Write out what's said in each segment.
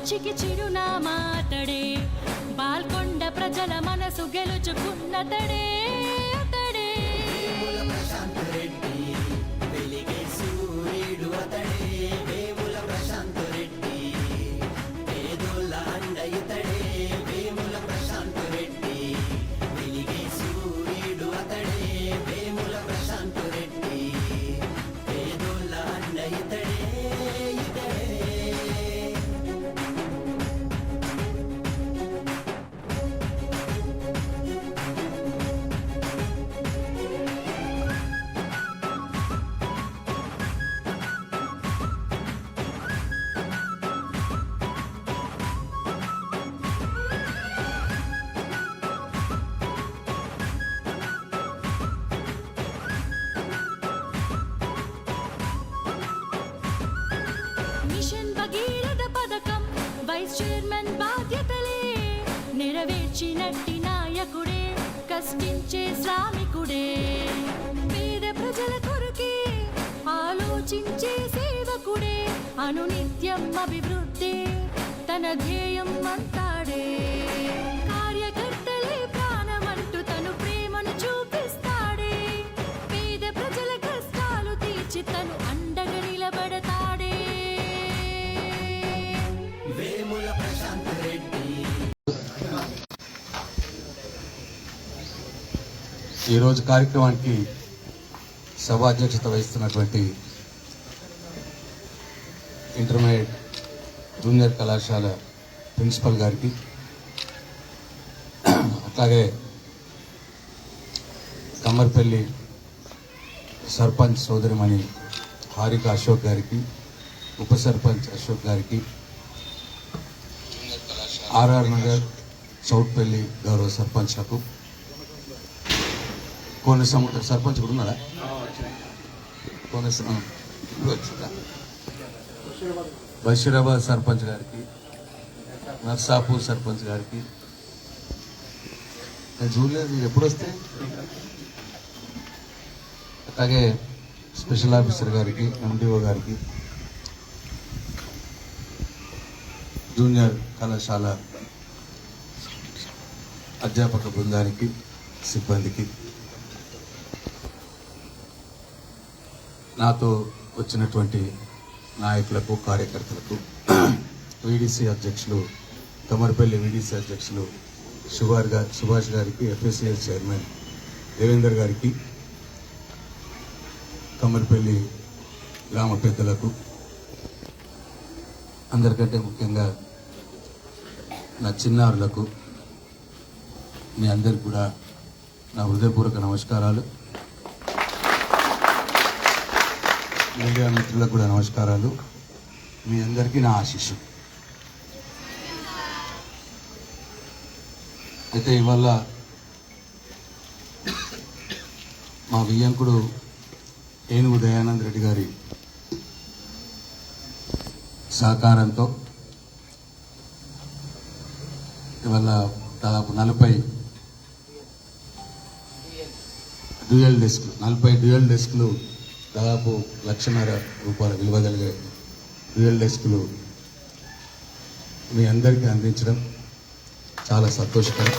మంచికి చిరునామాతడే బాల్కొండ ప్రజల మనసు గెలుచుకున్నతడే అతడే ప్రశాంత్ రెడ్డి వెలిగే సూర్యుడు అతడే వేముల ప్రశాంత్ రెడ్డి పేదోళ్ళ అండ ఇతడే వేముల ప్రశాంత్ రెడ్డి వెలిగే సూర్యుడు అతడే వేముల ప్రశాంత్ రెడ్డి పేదోళ్ళ అండ ఇతడే మిషన్ భగీరథ పథకం వైస్ చైర్మన్ బాధ్యతలే నెరవేర్చినట్టి నాయకుడే కష్టించే శ్రామికుడే పేద ప్రజల కొరకే ఆలోచించే సేవకుడే అనునిత్యం అభివృద్ధి తన ధ్యేయం అంతాడే కార్యకర్తలే ప్రాణమంటూ తను ప్రేమను చూపిస్తాడే పేద ప్రజల కష్టాలు తీర్చి తను అండగా నిలబడతాడే వేముల ప్రశాంత్ రెడ్డి. ఈరోజు కార్యక్రమానికి సభాధ్యక్షత వహిస్తున్నటువంటి ఇంటర్మీడియట్ జూనియర్ కళాశాల ప్రిన్సిపల్ గారికి, అట్లాగే కమ్మర్పల్లి సర్పంచ్ సోదరిమణి హారిక అశోక్ గారికి, ఉప సర్పంచ్ అశోక్ గారికి, ఆర్ఆర్ నగర్ చౌట్పల్లి గౌరవ సర్పంచ్లకు, కోనసముద్ర సర్పంచ్ కూడా ఉన్నాడా, బషీరాబాద్ సర్పంచ్ గారికి, నర్సాపూర్ సర్పంచ్ గారికి, నేను చూడలేదు ఎప్పుడు వస్తే, అలాగే స్పెషల్ ఆఫీసర్ గారికి, ఎండిఓ గారికి, జూనియర్ కళాశాల అధ్యాపక బృందానికి, సిబ్బందికి, నాతో వచ్చినటువంటి నాయకులకు, కార్యకర్తలకు, వీడీసీ అధ్యక్షులు కమర్పల్లి వీడీసీ అధ్యక్షులు సుభాష్ గారికి, ఎఫ్ఎస్సిఎల్ చైర్మన్ దేవేందర్ గారికి, కమర్పల్లి గ్రామ పెద్దలకు, అందరికంటే ముఖ్యంగా నా చిన్నారులకు, మీ అందరికి కూడా నా హృదయపూర్వక నమస్కారాలు. మీడియా మిత్రులకు కూడా నమస్కారాలు. మీ అందరికీ నా ఆశీస్సు. అయితే ఇవాళ మా వియ్యంకుడు ఏనుగు దయానంద్ రెడ్డి గారి సహకారంతో ఇవాళ దాదాపు 40 డ్యూయల్ డెస్క్లు దాదాపు 1,50,000 రూపాయల విలువ కలిగే డ్యూయల్ డెస్క్లు మీ అందరికీ అందించడం చాలా సంతోషకరం.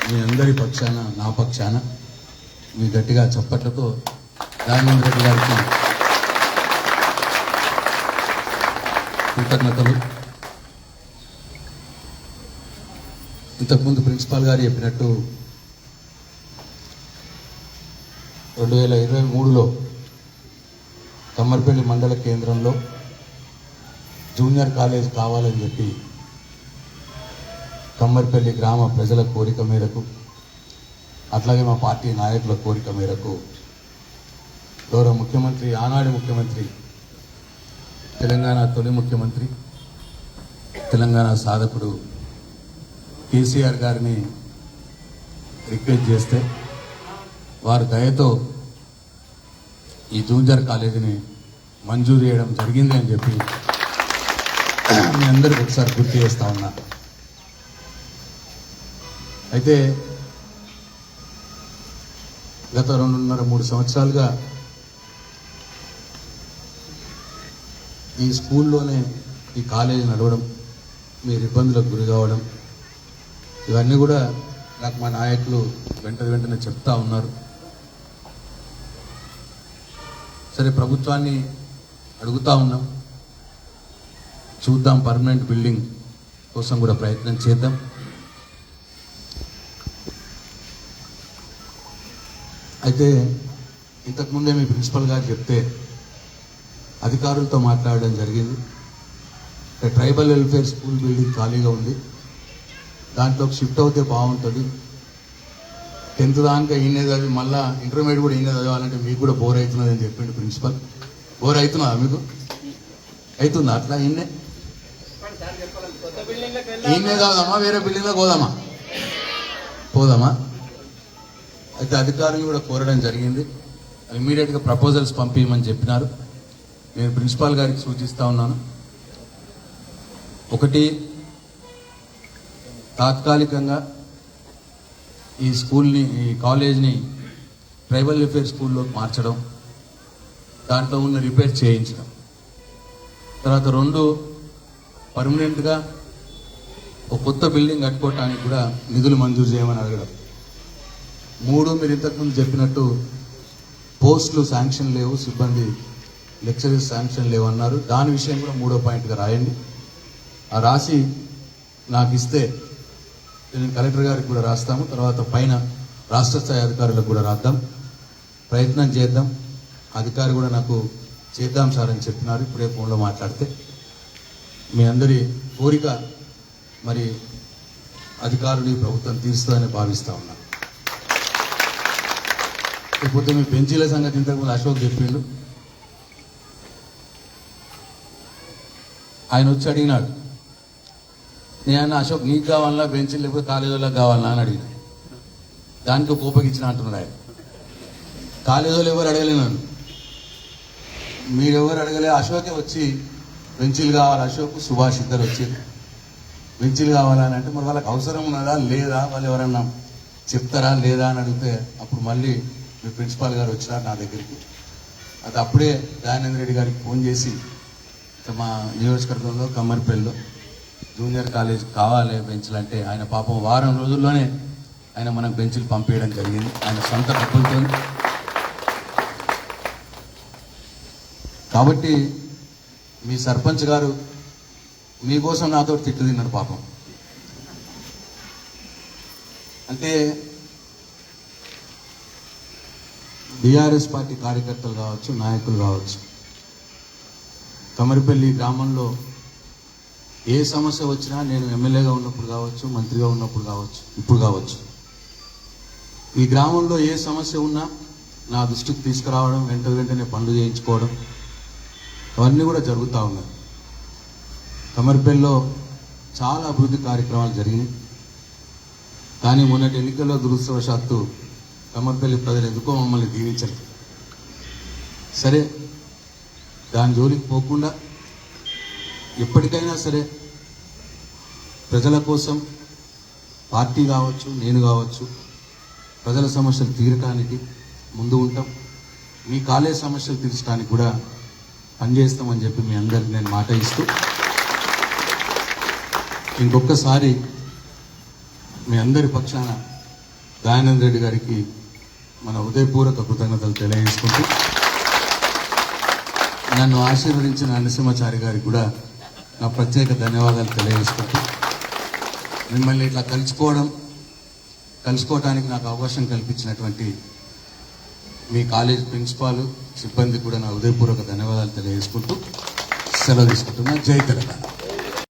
మీ అందరి పక్షాన, నా పక్షాన మీ గట్టిగా చప్పట్లతో దయానంద్ రెడ్డి గారికి కృతజ్ఞతలు. ఇంతకుముందు ప్రిన్సిపాల్ గారు చెప్పినట్టు 2023లో కమ్మర్పల్లి మండల కేంద్రంలో జూనియర్ కాలేజ్ కావాలని చెప్పి కమ్మర్పల్లి గ్రామ ప్రజల కోరిక మేరకు, అట్లాగే మా పార్టీ నాయకుల కోరిక మేరకు గౌరవ ముఖ్యమంత్రి, ఆనాటి ముఖ్యమంత్రి, తెలంగాణ తొలి ముఖ్యమంత్రి, తెలంగాణ సాధకుడు కేసీఆర్ గారిని రిక్వెస్ట్ చేస్తే వారి దయతో ఈ జూనియర్ కాలేజీని మంజూరు చేయడం జరిగింది అని చెప్పి మీ అందరికీ ఒకసారి గుర్తు చేస్తా ఉన్నా. అయితే గత 2.5-3 సంవత్సరాలుగా ఈ స్కూల్లోనే ఈ కాలేజీ నడవడం, మీరు ఇబ్బందులకు గురి కావడం, ఇవన్నీ కూడా నాకు మా నాయకులు వెంటనే చెప్తా ఉన్నారు. సరే, ప్రభుత్వాన్ని అడుగుతా ఉన్నాం, చూద్దాం, పర్మనెంట్ బిల్డింగ్ కోసం కూడా ప్రయత్నం చేద్దాం. అయితే ఇంతకుముందే మీ ప్రిన్సిపల్ గారు చెప్తే అధికారులతో మాట్లాడడం జరిగింది. ట్రైబల్ వెల్ఫేర్ స్కూల్ బిల్డింగ్ ఖాళీగా ఉంది, దాంట్లోకి షిఫ్ట్ అవుతే బాగుంటుంది. 10th దాకా ఈయనే చదివి మళ్ళీ ఇంటర్మీడియట్ కూడా ఈయనే చదవాలంటే మీకు కూడా బోర్ అవుతున్నది అని చెప్పిండు ప్రిన్సిపల్. బోర్ అవుతున్నదా మీకు? అవుతుందా అట్లా? ఈయనే చదువుదామా, వేరే బిల్డింగ్లో పోదామా? అయితే అధికారులు కూడా కోరడం జరిగింది, ఇమీడియట్గా ప్రపోజల్స్ పంపించమని చెప్పినారు. నేను ప్రిన్సిపాల్ గారికి సూచిస్తూ ఉన్నాను. ఒకటి, తాత్కాలికంగా ఈ స్కూల్ని, ఈ కాలేజ్ని ట్రైబల్ వెల్ఫేర్ స్కూల్లోకి మార్చడం, దాంట్లో ఉన్న రిపేర్ చేయించడం. తర్వాత 2, పర్మనెంట్గా ఒక కొత్త బిల్డింగ్ కట్టుకోవటానికి కూడా నిధులు మంజూరు చేయమని అడగడం. 3, మీరు ఇంతకుముందు చెప్పినట్టు పోస్టులు శాంక్షన్ లేవు, సిబ్బంది లెక్చరర్స్ శాంక్షన్ లేవు అన్నారు. దాని విషయం కూడా 3వ పాయింట్గా రాయండి. ఆ రాసి నాకు ఇస్తే నేను కలెక్టర్ గారికి కూడా రాస్తాము. తర్వాత పైన రాష్ట్ర స్థాయి అధికారులకు కూడా రాద్దాం, ప్రయత్నం చేద్దాం. అధికారి కూడా నాకు చేద్దాం సార్ అని చెప్పినారు ఇప్పుడే ఫోన్లో మాట్లాడితే. మీ అందరి కోరిక మరి అధికారులు, ప్రభుత్వం తీరుస్తుందని భావిస్తూ ఉన్నాను. లేకపోతే మీ బెంచీల సంగతి ఇంతకుముందు అశోక్ చెప్పిండు. ఆయన వచ్చి అడిగినాడు, నేను అశోక్ నీకు కావాలన్నా బెంచీలు, లేకపోతే కాలేజీ వాళ్ళకి కావాలన్నా అని అడిగిన. దానికి కోపగిచ్చిన అంటున్నాడు ఆయన. కాలేజీ వాళ్ళు ఎవరు అడగలేను, మీరెవరు అడగలే. అశోకే వచ్చి బెంచీలు కావాలి, అశోక్, సుభాష్ ఇద్దరు వచ్చి బెంచీలు కావాలని అంటే మరి వాళ్ళకి అవసరం ఉన్నదా లేదా, వాళ్ళు ఎవరన్నా చెప్తారా లేదా అని అడిగితే అప్పుడు మళ్ళీ మీ ప్రిన్సిపాల్ గారు వచ్చినారు నా దగ్గరికి. అది అప్పుడే దయానంద రెడ్డి గారికి ఫోన్ చేసి, మా నియోజకవర్గంలో కమ్మరిపల్లిలో జూనియర్ కాలేజ్ కావాలి బెంచ్లు అంటే, ఆయన పాపం వారం రోజుల్లోనే ఆయన మనకు బెంచ్లు పంపించడం జరిగింది ఆయన సొంత డబ్బులతో. కాబట్టి మీ సర్పంచ్ గారు మీకోసం నాతో తిట్లు తిన్నారు పాపం. అంటే బీఆర్ఎస్ పార్టీ కార్యకర్తలు కావచ్చు, నాయకులు కావచ్చు, కమరిపల్లి గ్రామంలో ఏ సమస్య వచ్చినా నేను ఎమ్మెల్యేగా ఉన్నప్పుడు కావచ్చు, మంత్రిగా ఉన్నప్పుడు కావచ్చు, ఇప్పుడు కావచ్చు, ఈ గ్రామంలో ఏ సమస్య ఉన్నా నా దృష్టికి తీసుకురావడం, వెంటనే పనులు చేయించుకోవడం, అవన్నీ కూడా జరుగుతూ ఉన్నాయి. కమరిపల్లిలో చాలా అభివృద్ధి కార్యక్రమాలు జరిగినాయి. కానీ మొన్నటి ఎన్నికల్లో దురదృష్టవశాత్తు కమర్పల్లి ప్రజలు ఎందుకో మమ్మల్ని దీవించలేదు. సరే, దాని జోలికి పోకుండా ఎప్పటికైనా సరే ప్రజల కోసం పార్టీ కావచ్చు, నేను కావచ్చు, ప్రజల సమస్యలు తీరటానికి ముందు ఉంటాం. మీ కాలేజ్ సమస్యలు తీర్చడానికి కూడా పనిచేస్తామని చెప్పి మీ అందరికి నేను మాట ఇస్తూ, ఇంకొకసారి మీ అందరి పక్షాన దయానంద రెడ్డి గారికి మన హృదయపూర్వక కృతజ్ఞతలు తెలియజేసుకుంటూ, నన్ను ఆశీర్వదించిన నరసింహాచారి గారికి కూడా నా ప్రత్యేక ధన్యవాదాలు తెలియజేసుకుంటూ, మిమ్మల్ని ఇట్లా కలుసుకోవడానికి నాకు అవకాశం కల్పించినటువంటి మీ కాలేజ్ ప్రిన్సిపాల్, సిబ్బంది కూడా నా హృదయపూర్వక ధన్యవాదాలు తెలియజేసుకుంటూ సెలవు తీసుకుంటున్నా. జై తెలంగాణ.